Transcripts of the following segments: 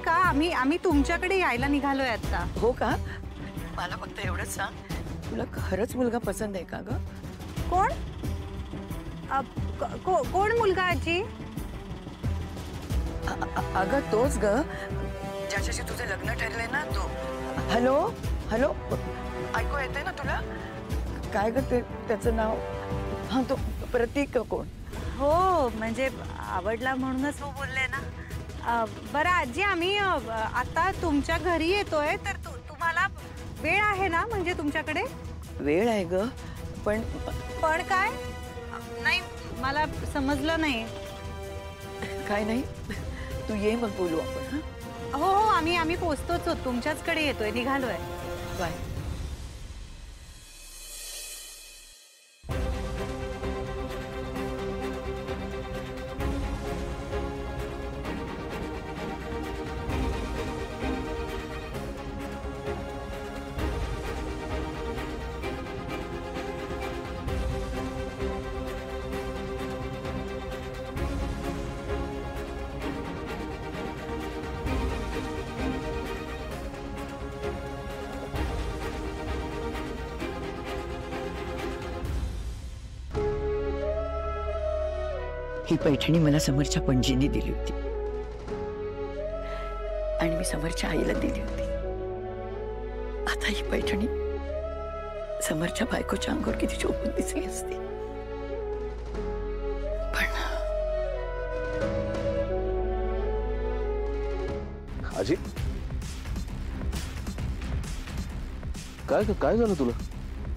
का? आम्ही तुमच्याकडे यायला निघालोय आता. हो का? मला फक्त एवढंच सांग, तुला खरंच मुलगा पसंत आहे का ग? कोण? कोण मुलगा आजी? अगं तोच ग, ज्याच्याशी तुझं लग्न ठरलंय ना तो. हॅलो हॅलो, ऐकू येते ना तुला? काय ग त्याचं नाव? हा तो प्रतीक. कोण? हो म्हणजे आवडला म्हणूनच हो बोलले ना. बरं आजी, आम्ही आता तुमच्या घरी येतोय, तर तुम्हाला वेळ आहे ना? म्हणजे तुमच्याकडे वेळ आहे ग, पण काय? नाही मला समजलं नाही. काय नाही, तू ये मग बोलू आपण. हो आम्ही पोचतोच होत, तुमच्याचकडे येतोय, निघालोय. बाय. ही पैठणी मला समरच्या पणजीने दिली होती आणि मी समरच्या आईला दिली होती. आता ही पैठणी समरच्या बायकोच्या अंगावर किती शोभून दिसली असती. पण आजी, काय झालं तुला?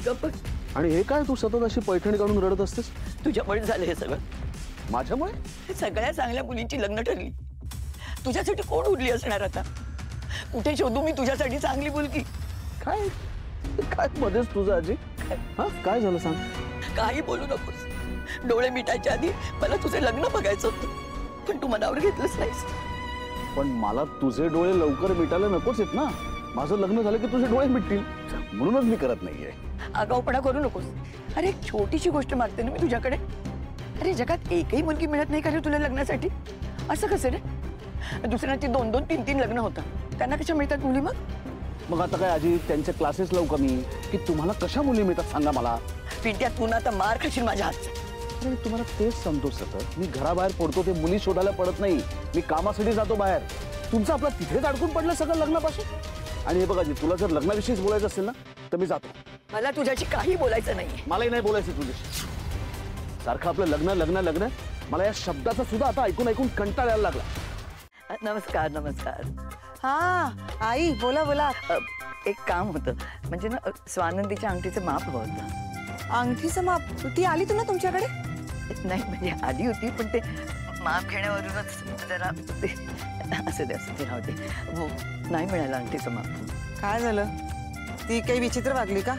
गप्प. आणि हे काय, तू सतत अशी पैठणी काढून रडत असतेस? तुझ्यामुळे झालं हे सगळं. माझ्यामुळे? सगळ्या चांगल्या मुलींची लग्न ठरली, तुझ्यासाठी कोण उरली असणार आता? कुठे शोधू मी तुझ्यासाठी चांगली मुलगी? काय काय मध्येच तुझं आजी? हा काय झालं सांग? काही बोलू नकोस. डोळे मिटायच्या आधी मला तुझे लग्न बघायचं होतं, पण तू मनावर घेतलंच नाहीस. पण मला तुझे डोळे लवकर मिटायला नकोच आहेत ना. माझं लग्न झालं की तुझे डोळे मिटतील, म्हणूनच मी करत नाहीये. आगाऊपणा करू नकोस. अरे एक छोटीशी गोष्ट मागते ना मी तुझ्याकडे. अरे जगात एकही मुलगी मिळत नाही का रे तुला लग्नासाठी? असं कसं रे? दुसऱ्यांची 2-2, 3-3 लग्न होतात, त्यांना कशा मिळतात मुली? मग आता काय आजी, त्यांचे क्लासेस लावू का मी? की तुम्हाला कशा मुली मिळतात सांगा मला. पिंट्या, तू ना आता मार खाशील माझ्या हातचा. अरे तुम्हाला तेच सांगतो सतत, मी घराबाहेर पडतो ते मुली शोधायला पडत नाही. मी कामासाठी जातो बाहेर. तुमचं आपलं तिथेच अडकून पडलं सगळं लग्नापासून. आणि हे बघा जी, तुला जर लग्नाविषयीच बोलायचं असेल ना तर मी जातो. मला तुझ्याशी काही बोलायचं नाही. मलाही नाही बोलायचं तुझ्याशी. सारखं आपलं लग्न लग्न लग्न, मला या शब्दाचा सुद्धा आता ऐकून ऐकून कंटाळा यायला लागला. नमस्कार नमस्कार. हा आई, बोला बोला. एक काम होतं, म्हणजे ना स्वानंदीच्या अंगठीचं माप हवं होतं. अंगठीचं माप? ती आली तू ना तुमच्याकडे? नाही म्हणजे आली होती, पण ते माप घेण्यावरूनच जरा असं दे राहू दे. हो, नाही मिळालं अंगठीचं माप. काय झालं? ती काही विचित्र वागली का?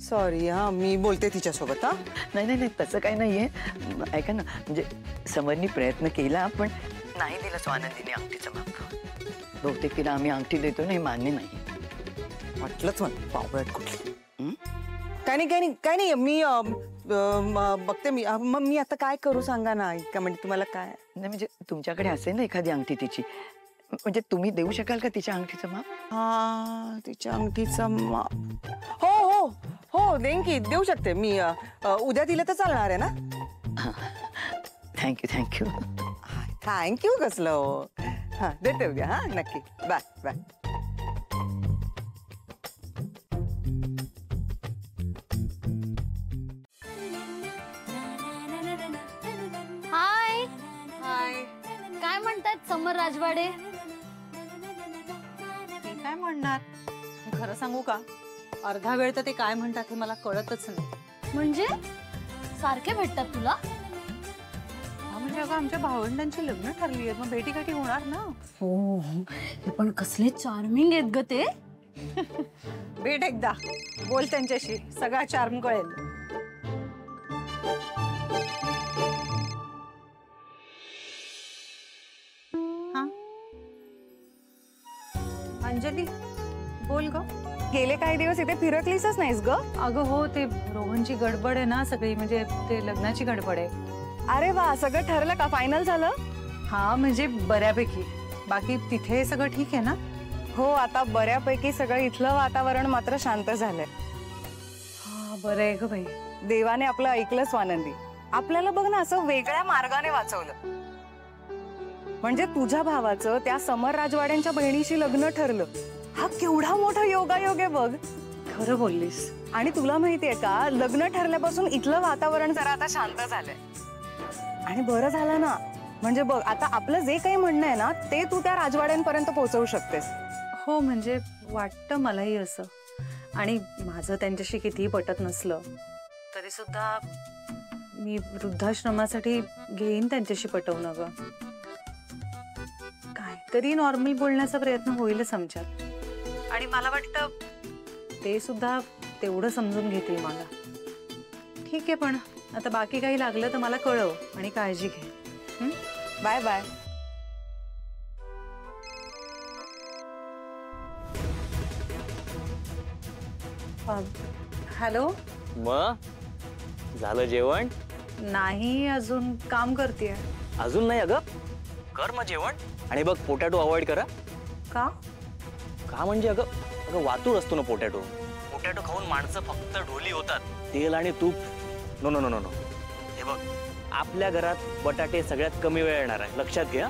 सॉरी हा, मी बोलते तिच्यासोबत. हा नाही नाही नाही, तसं काही नाहीये. ऐका ना, म्हणजे समरनी प्रयत्न केला पण नाही दिलं स्वानंदीने अंगठीचं माप. बहुतेक तिला आम्ही अंगठी देतो ना हे मान्य नाही. म्हटलंच म्हण, पावळट कुठली. काय नाही मी बघते. मग मी आता काय करू सांगा ना. का म्हणजे तुम्हाला काय? नाही म्हणजे तुमच्याकडे असेल ना एखादी अंगठी तिची, म्हणजे तुम्ही देऊ शकाल का तिच्या अंगठीचं माप? हा, तिच्या अंगठीचं माप. हो हो हो, देईन की, देऊ शकते मी. उद्या दिलं तर चालणार आहे ना? Thank you thank you. थँक्यू कसलं हो. हा देते उद्या. हा नक्की. Bye bye. Hi hi. काय म्हणतात समर राजवाडे? ते काय म्हणणार, खरं सांगू का, अर्धा वेळ तर ते काय म्हणतात हे मला कळतच नाही. म्हणजे सारखे भेटतात तुला? म्हणजे अगं आमच्या भावंडांची लग्न ठरली आहेत, मग भेटीगाठी होणार ना. हो, पण कसले चार्मिंग आहेत ग ते. भेट एकदा, बोल त्यांच्याशी, सगळा चार्म कळेल. हा अंजली, बोल ग. गेले काही दिवस इथे फिरकलीसच नाहीस ग? अगं हो, ते रोहनची गडबड आहे ना सगळी, म्हणजे ते लग्नाची गडबड आहे. अरे वा, सगळं ठरलं का? फायनल झालं? हा म्हणजे बऱ्यापैकी. बाकी तिथे सगळं ठीक आहे ना? हो, आता बऱ्यापैकी सगळं इथलं वातावरण मात्र शांत झालंय. हा, बरं आहे ग बाई. देवाने आपलं ऐकलं स्वानंदी. आपल्याला बघ ना असं वेगळ्या मार्गाने वाचवलं. म्हणजे तुझ्या भावाचं त्या समर राजवाड्यांच्या बहिणीशी लग्न ठरलं. हा केवढा मोठा योगायोग आहे बघ. खरं बोललीस. आणि तुला माहितीये का, लग्न ठरल्यापासून इथलं वातावरण जरा आता शांत झालंय. आणि बरं झालं ना, म्हणजे बघ आता आपलं जे काही म्हणणं आहे ना ते तू त्या राजवाड्यांपर्यंत पोहोचवू शकतेस. हो, म्हणजे वाटतं मलाही असं. आणि माझं त्यांच्याशी कितीही पटत नसलं तरी सुद्धा मी वृद्धाश्रमासाठी घेईन त्यांच्याशी पटवणं ग. काहीतरी नॉर्मल बोलण्याचा प्रयत्न होईलच आमच्यात. आणि मला वाटतं ते सुद्धा तेवढं समजून घेतील मला. ठीक आहे, पण आता बाकी काही लागलं तर मला कळव आणि काळजी घे. Bye bye. हॅलो. मग झालं जेवण? नाही, अजून काम करतेय. अजून नाही अगं, कर मग जेवण. आणि बघ पोटॅटो अवॉइड करा. का? का म्हणजे अगं अगं वातूर असतो ना पोटॅटो. पोटॅटो खाऊन माणसं फक्त ढोली होतात. तेल आणि तूप no no no no no. हे बघ, आपल्या घरात बटाटे सगळ्यात कमी वेळ येणार आहे, लक्षात घ्या.